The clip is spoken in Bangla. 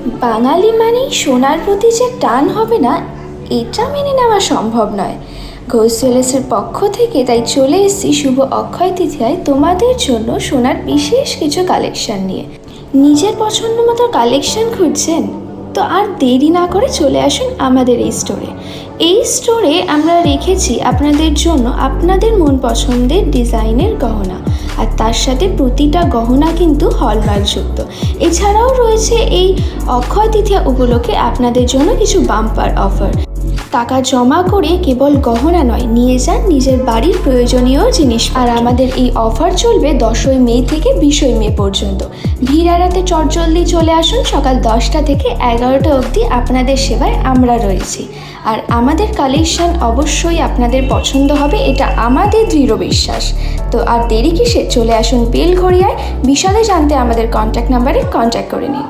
বাঙালি মানেই সোনার প্রতি যে টান হবে না, এটা মেনে নেওয়া সম্ভব নয়। ঘোষ জুয়েলার্সের পক্ষ থেকে তাই চলে এসেছি শুভ অক্ষয় তৃতীয়ায় তোমাদের জন্য সোনার বিশেষ কিছু কালেকশন নিয়ে। নিজের পছন্দ মতো কালেকশন খুঁজছেন? তো আর দেরি না করে চলে আসুন আমাদের এই স্টোরে। এই স্টোরে আমরা রেখেছি আপনাদের জন্য আপনাদের মন পছন্দের ডিজাইনের গহনা, আর তার সাথে প্রতিটা গহনা কিন্তু হলমার্কযুক্ত। এছাড়াও রয়েছে এই অক্ষয় তৃতীয়া উপলক্ষে আপনাদের জন্য কিছু বাম্পার অফার। টাকা জমা করে কেবল গহনা নয়, নিয়ে যান নিজের বাড়ির প্রয়োজনীয় জিনিস। আর আমাদের এই অফার চলবে 10ই মে থেকে 20ই মে পর্যন্ত। ভিড় এড়াতে চটজলদি চলে আসুন। সকাল 10টা থেকে 11টা অবধি আপনাদের সেবায় আমরা রয়েছি। আর আমাদের কালেকশন অবশ্যই আপনাদের পছন্দ হবে, এটা আমাদের দৃঢ় বিশ্বাস। তো আর দেরি কিসে, চলে আসুন বেলঘড়িয়ায়। বিশদে জানতে আমাদের কন্ট্যাক্ট নাম্বারে কন্ট্যাক্ট করে নিন।